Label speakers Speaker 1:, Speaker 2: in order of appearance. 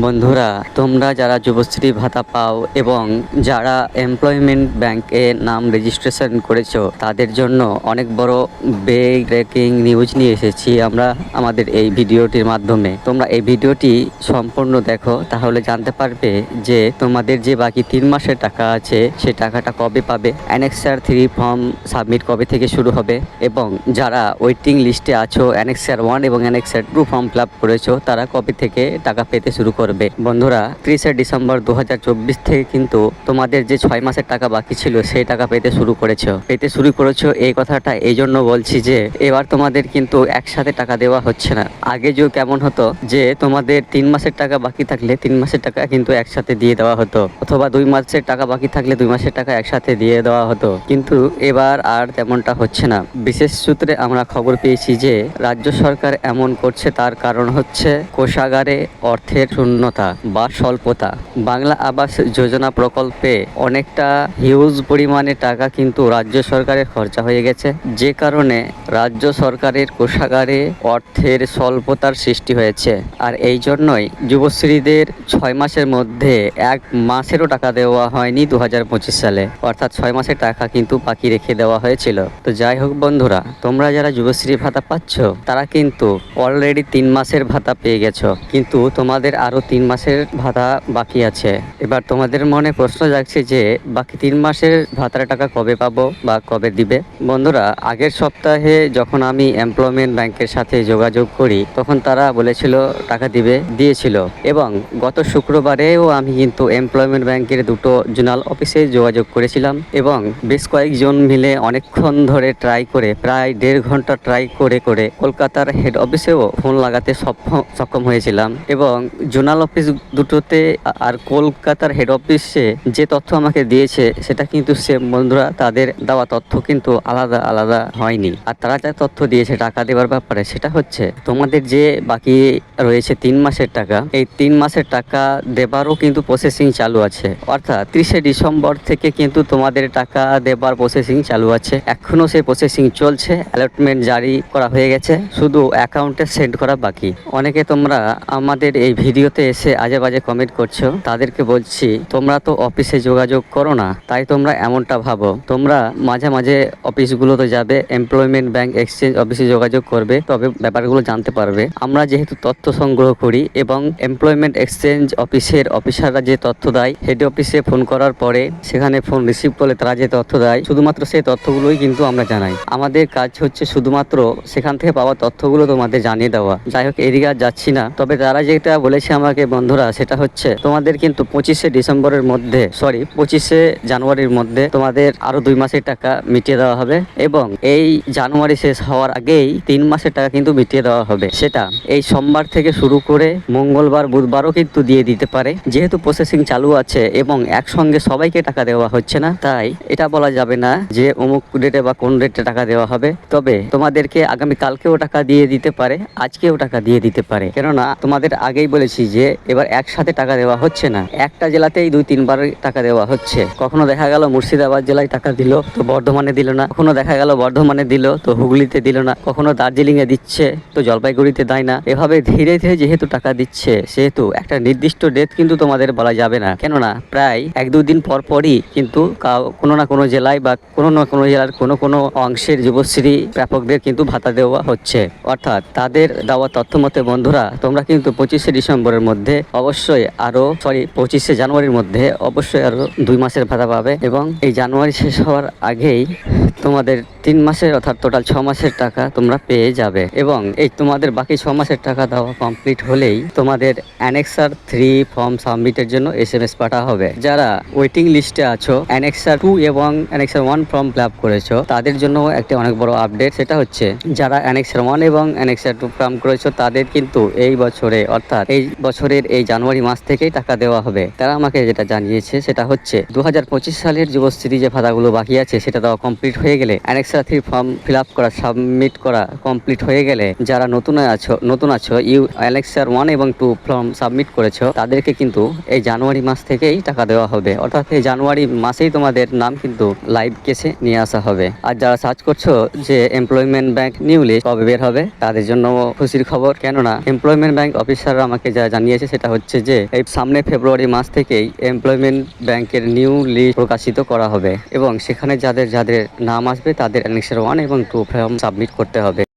Speaker 1: বন্ধুরা, তোমরা যারা যুবশ্রী ভাতা পাও এবং যারা এমপ্লয়মেন্ট ব্যাংকে নাম রেজিস্ট্রেশন করেছো তাদের জন্য অনেক বড় ব্রেকিং নিউজ নিয়ে এসেছি আমরা আমাদের এই ভিডিওটির মাধ্যমে। তোমরা এই ভিডিওটি সম্পূর্ণ দেখো, তাহলে জানতে পারবে যে তোমাদের যে বাকি 3 মাসের টাকা আছে সে টাকাটা কবে পাবে, অ্যানেক্সার 3 ফর্ম সাবমিট কবে থেকে শুরু হবে এবং যারা ওয়েটিং লিস্টে আছো অ্যানেক্সার 1 এবং অ্যানেক্সার 2 ফর্ম ফিল আপ করেছো তারা কবে থেকে টাকা পেতে শুরু করবে। বন্ধুরা, 30 ডিসেম্বর 2024 থেকে কিন্তু তোমাদের যে 6 মাসের টাকা বাকি ছিল সেই টাকা পেতে শুরু করেছো। এই কথাটা এই জন্য বলছি যে এবার তোমাদের কিন্তু একসাথে টাকা দেওয়া হচ্ছে না। আগে যে কেমন হতো যে তোমাদের 3 মাসের টাকা বাকি থাকলে 3 মাসের টাকা কিন্তু একসাথে দিয়ে দেওয়া হতো, অথবা 2 মাসের টাকা বাকি থাকলে 2 মাসের টাকা একসাথে দিয়ে দেওয়া হতো, কিন্তু এবার আর তেমনটা হচ্ছে না। বিশেষ সূত্রে আমরা খবর পেয়েছি যে রাজ্য সরকার এমন করছে তার কারণ হচ্ছে কোষাগারে অর্থের শূন্যতা বা স্বল্পতা। বাংলা আবাস যোজনা প্রকল্পে অনেকটা হিউজ পরিমাণে টাকা কিন্তু রাজ্য সরকারের খরচা হয়ে গেছে, যে কারণে রাজ্য সরকারের কোষাগারে অর্থের স্বল্পতার সৃষ্টি হয়েছে। আর এই জন্যই যুবশ্রীদের 6 মাসের মধ্যে 1 মাসেরও টাকা দেওয়া হয়নি 2025 সালে, অর্থাৎ 6 মাসের টাকা কিন্তু বাকি রেখে দেওয়া হয়েছিল। তো যাই হোক বন্ধুরা, তোমরা যারা যুবশ্রী ভাতা পাচ্ছ তারা কিন্তু অলরেডি 3 মাসের ভাতা পেয়ে গেছো, কিন্তু তোমাদের আরো 3 মাসের ভাতা বাকি আছে। এবার তোমাদের মনে প্রশ্ন জাগছে যে বাকি 3 মাসের ভাতার টাকা কবে পাবো বা কবে দিবে। বন্ধুরা, আগের সপ্তাহে যখন আমি এমপ্লয়মেন্ট ব্যাংকের সাথে যোগাযোগ করি তখন তারা বলেছিল টাকা দিয়েছিল, এবং গত শুক্রবারেও আমি কিন্তু এমপ্লয়মেন্ট ব্যাংকের দুটো জোনাল অফিসে যোগাযোগ করেছিলাম এবং বেশ কয়েকজন মিলে অনেকক্ষণ ধরে ট্রাই করে প্রায় 1.5 ঘন্টা ট্রাই করে কলকাতার হেড অফিসেও ফোন লাগাতে সক্ষম হয়েছিলাম। এবং জোনাল অফিস দুটোতে আর কলকাতার হেড অফিসে যে তথ্য আমাকে দিয়েছে সেটা কিন্তু সেম। বন্ধুরা, তাদের দেওয়া তথ্য কিন্তু আলাদা হয়নি। আর তারা যা তথ্য দিয়েছে টাকা দেওয়ার ব্যাপারে সেটা হচ্ছে তোমাদের যে বাকি রয়েছে 3 মাসের টাকা, এই 3 মাসের টাকা দেবারও কিন্তু প্রসেসিং চালু আছে, অর্থাৎ 30 ডিসেম্বর থেকে কিন্তু তোমাদের টাকা দেবার প্রসেসিং চালু আছে। এখনো সেই প্রসেসিং চলছে, অ্যালটমেন্ট জারি করা হয়ে গেছে, শুধু অ্যাকাউন্টে সেন্ড করা বাকি। অনেকে তোমরা আমাদের এই ভিডিওতে এসে আজে বাজে কমেন্ট করছো, তাদেরকে বলছি তোমরা তো অফিসে যোগাযোগ করো না, তাই তোমরা এমনটা ভাবো। তোমরা মাঝে মাঝে অফিসগুলোতে যাবে, এমপ্লয়মেন্ট ব্যাংক এক্সচেঞ্জ অফিসে যোগাযোগ করবে, তবে ব্যাপারগুলো জানতে পারবে। আমরা যেহেতু তথ্য সংগ্রহ করি এবং এমপ্লয়মেন্ট এক্সচেঞ্জ অফিসের অফিসাররা যে তথ্য দেয়, হেড অফিসে ফোন করার পরে সেখানে ফোন রিসিভ করলে তারা যে তথ্য দেয় শুধুমাত্র সেই তথ্যগুলোই কিন্তু আমরা জানাই। আমাদের কাজ হচ্ছে শুধুমাত্র সেখান থেকে পাওয়া তথ্যগুলো তোমাদের জানিয়ে দেওয়া। যাই হোক, এদিকে আর যাচ্ছি না। তবে তারা যেটা বলেছে আমাকে বন্ধুরা, সেটা হচ্ছে তোমাদের কিন্তু 25 জানুয়ারির মধ্যে তোমাদের আরো 2 মাসের টাকা মিটিয়ে দেওয়া হবে, এবং এই জানুয়ারি শেষ হওয়ার আগেই 3 মাসের টাকা কিন্তু মিটিয়ে দেওয়া হবে। সেটা এই সোমবার থেকে শুরু করে মঙ্গলবার বুধবারও কিন্তু দিয়ে দিতে পারে। যেহেতু প্রসেসিং চালু আছে এবং একসঙ্গে সবাইকে টাকা দেওয়া হচ্ছে না, তাই এটা বলা যাবে না যে অমুক ডেটে বা কোন ডেটে টাকা দেওয়া হবে। তবে তোমাদেরকে আগামী কালকেও টাকা দিয়ে দিতে পারে, আজকেও টাকা দিয়ে দিতে পারে, কেননা তোমাদের আগেই বলেছি যে এবার একসাথে টাকা দেওয়া হচ্ছে না, একটা জেলাতেই 2-3 বার টাকা দেওয়া হচ্ছে। কখনো দেখা গেল মুর্শিদাবাদ জেলায় টাকা দিল তো বর্ধমানে দিল না, কখনো দেখা গেল বর্ধমানে দিল তো হুগলিতে দিল না, কখনো দার্জিলিং এ দিচ্ছে তো জলপাইগুড়িতে দেয় না। এভাবে ধীরে ধীরে যেহেতু টাকা দিচ্ছে, সেহেতু একটা নির্দিষ্ট ডেট কিন্তু তোমাদের বলা যাবে না, কেননা প্রায় 1-2 দিন পরই কিন্তু কোনো না কোনো জেলায় বা কোনো না কোনো জেলার কোনো অংশের যুবশ্রী প্রাপকদের কিন্তু ভাতা দেওয়া হচ্ছে। অর্থাৎ তাদের দেওয়া তথ্য মতে বন্ধুরা, তোমরা কিন্তু 25 ডিসেম্বরের মধ্যে অবশ্যই 25 জানুয়ারির মধ্যে অবশ্যই আরো 2 মাসের ভাতা পাবে, এবং এই জানুয়ারি শেষ হওয়ার আগেই তোমাদের 3 মাসের অর্থাৎ টোটাল 6 মাসের টাকা তোমরা পেয়ে যাবে। এবং এই তোমাদের বাকি 6 মাসের টাকা দেওয়া কমপ্লিট হলেই তোমাদের অ্যানেক্সার 3 ফর্ম সাবমিটের জন্য SMS পাঠানো হবে। যারা ওয়েটিং লিস্টে আছো, অ্যানেক্সার 2 এবং অ্যানেক্সার 1 ফর্ম ফিল আপ করেছো তাদের জন্য একটি অনেক বড় আপডেট। সেটা হচ্ছে যারা অ্যানেক্সার 1 এবং অ্যানেক্সার 2 ফর্ম করেছো তাদের কিন্তু এই বছরে অর্থাৎ এই বছরের এই জানুয়ারি মাস থেকেই টাকা দেওয়া হবে। তারা আমাকে যেটা জানিয়েছে সেটা হচ্ছে 2025 সালের যুবশ্রী যে ভাতাগুলো বাকি আছে সেটা দেওয়া কমপ্লিট হয়ে গেলে annexure annexure 3 form fill up করা সাবমিট করা কমপ্লিট হয়ে গেলে যারা নতুন আছো অ্যানেক্সার 1 এবং 2 ফর্ম সাবমিট করেছো তাদেরকে কিন্তু এই জানুয়ারি মাস থেকেই টাকা দেওয়া হবে, অর্থাৎ এই জানুয়ারি মাসেই তোমাদের নাম কিন্তু লাইভ কেসে নিয়ে আসা হবে। আর যারা সার্চ করছো যে এমপ্লয়মেন্ট ব্যাংক নিউ লিস্ট কবে বের হবে, তাদের জন্য খুশির খবর, কেননা এমপ্লয়মেন্ট ব্যাংক অফিসাররা আমাকে যা জানিয়েছে সেটা হচ্ছে যে এই সামনে ফেব্রুয়ারি মাস থেকেই এমপ্লয়মেন্ট ব্যাংকের নিউ লিস্ট প্রকাশিত করা হবে এবং সেখানে যাদের যাদের নাম আসবে তাদের অ্যানেক্সার 1 এবং 2 ফর্ম সাবমিট করতে হবে।